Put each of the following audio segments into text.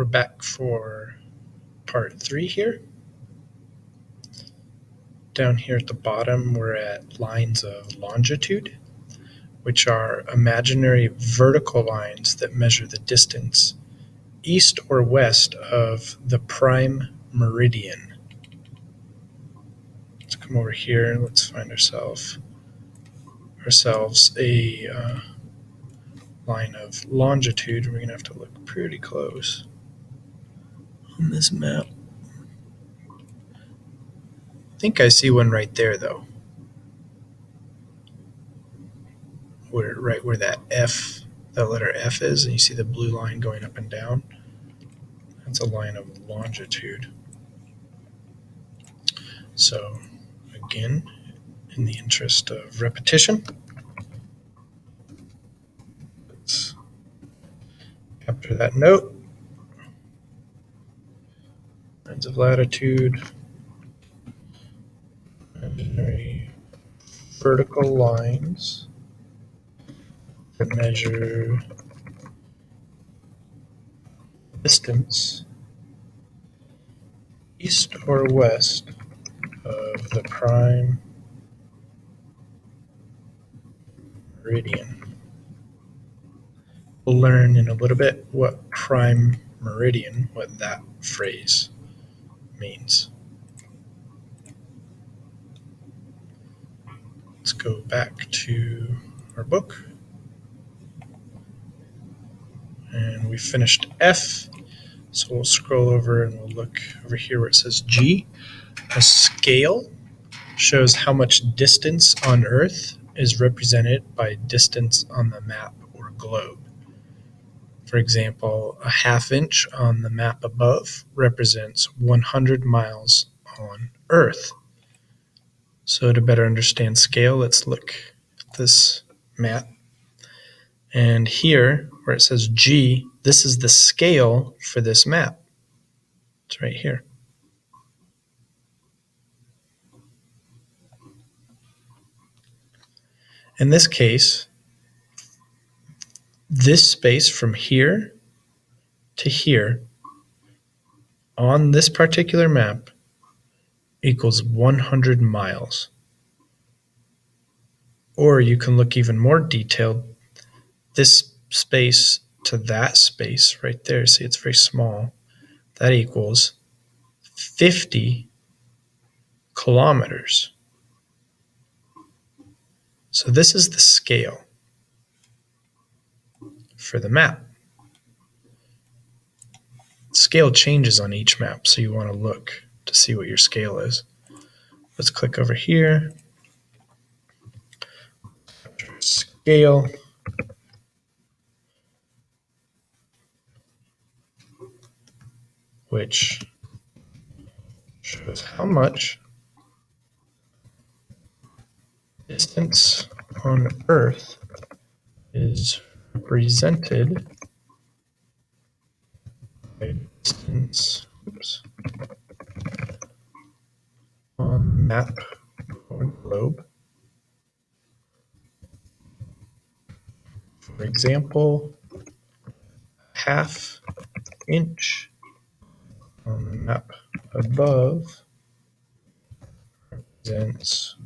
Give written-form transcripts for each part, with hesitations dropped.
we're back for part 3 here. Down here at the bottom, we're at lines of longitude, which are imaginary vertical lines that measure the distance east or west of the prime meridian. Let's come over here and let's find ourselves a line of longitude. We're going to have to look pretty close on this map. I think I see one right there, though. Right where that letter F is, and you see the blue line going up and down. That's a line of longitude. So, again, in the interest of repetition, let's capture that note. Lines of latitude, imaginary vertical lines that measure distance east or west of the prime meridian. We'll learn in a little bit what prime meridian, what that phrase means. Let's go back to our book. And we finished F. So we'll scroll over and we'll look over here where it says G. A scale shows how much distance on Earth is represented by distance on the map or globe. For example, a half inch on the map above represents 100 miles on Earth. So to better understand scale, let's look at this map. And here, where it says G, this is the scale for this map. It's right here. In this case, this space from here to here on this particular map equals 100 miles. Or you can look even more detailed. This space to that space right there, see it's very small, that equals 50 kilometers. So this is the scale for the map. Scale changes on each map, so you want to look to see what your scale is. Let's click over here. Scale. Which shows how much distance on Earth is represented by distance on the map or globe. For example, half inch on the map above represents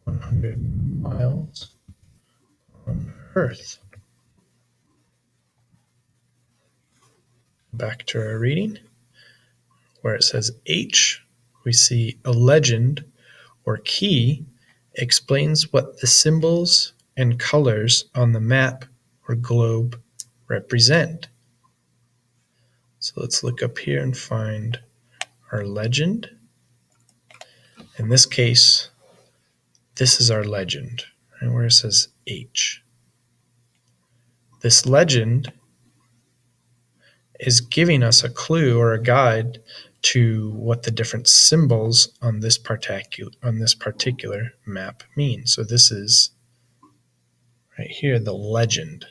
100 miles on Earth. Back to our reading, where it says H, we see a legend or key explains what the symbols and colors on the map or globe represent. So let's look up here and find our legend. In this case, this is our legend, right, where it says H. This legend is giving us a clue or a guide to what the different symbols on this particular map mean. So this is right here, the legend.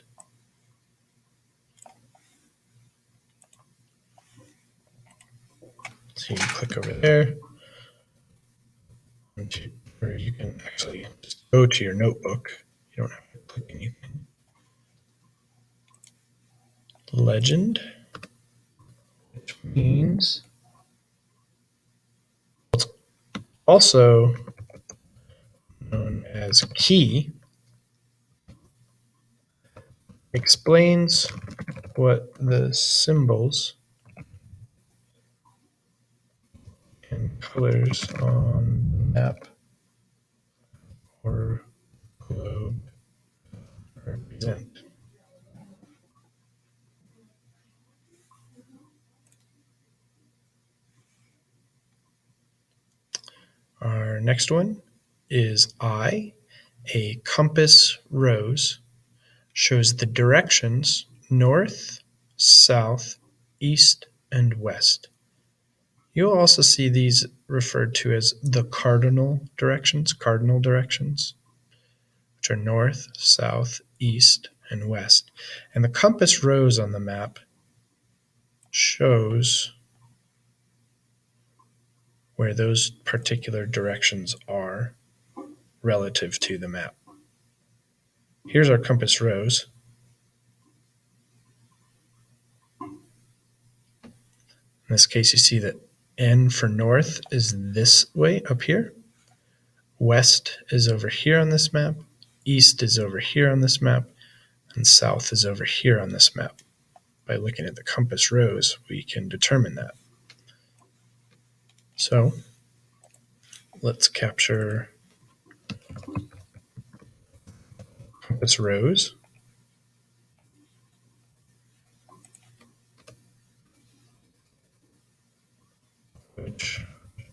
So you can click over there, or you can actually just go to your notebook. You don't have to click anything. Legend. means also known as key, explains what the symbols and colors on the map or globe represent. Our next one is I. A compass rose shows the directions north, south, east, and west. You'll also see these referred to as the cardinal directions, which are north, south, east, and west. And the compass rose on the map shows where those particular directions are relative to the map. Here's our compass rose. In this case, you see that N for north is this way up here. West is over here on this map. East is over here on this map. And south is over here on this map. By looking at the compass rose, we can determine that. So let's capture compass rose, which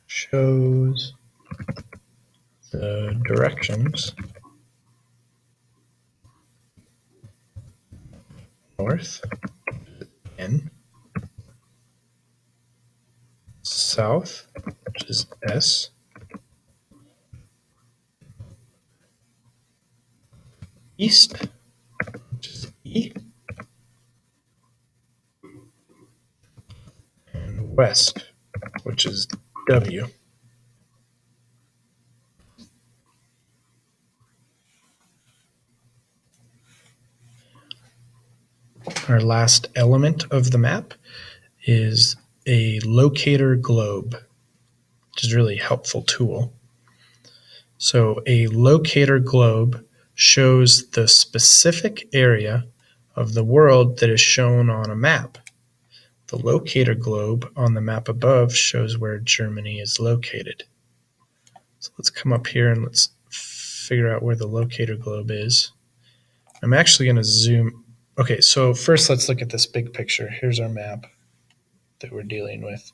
shows the directions north, N, south, which is S, east, which is E, and west, which is W. Our last element of the map is a locator globe, which is a really helpful tool. So a locator globe shows the specific area of the world that is shown on a map. The locator globe on the map above shows where Germany is located. So let's come up here and let's figure out where the locator globe is. I'm actually going to zoom. Okay, so first let's look at this big picture. Here's our map that we're dealing with.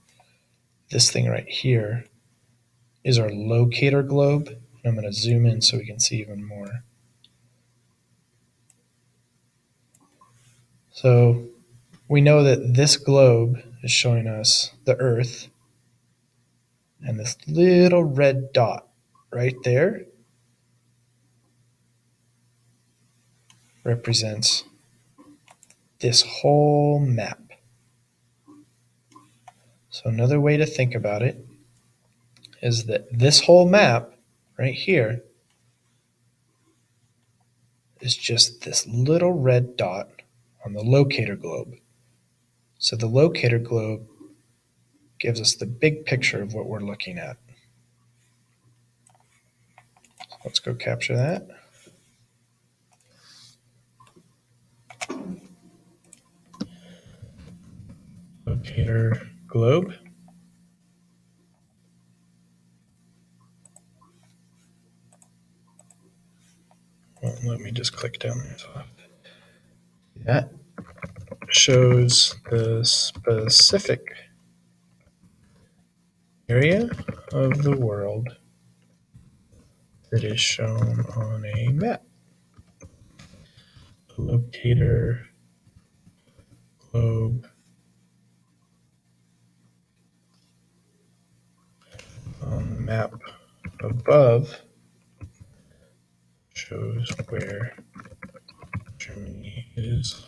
This thing right here is our locator globe. I'm going to zoom in so we can see even more. So we know that this globe is showing us the Earth, and this little red dot right there represents this whole map. So another way to think about it is that this whole map right here is just this little red dot on the locator globe. So the locator globe gives us the big picture of what we're looking at. Let's go capture that. Locator globe. Well, let me just click down there. So that shows the specific area of the world that is shown on a map. The locator globe on the map above shows where Germany is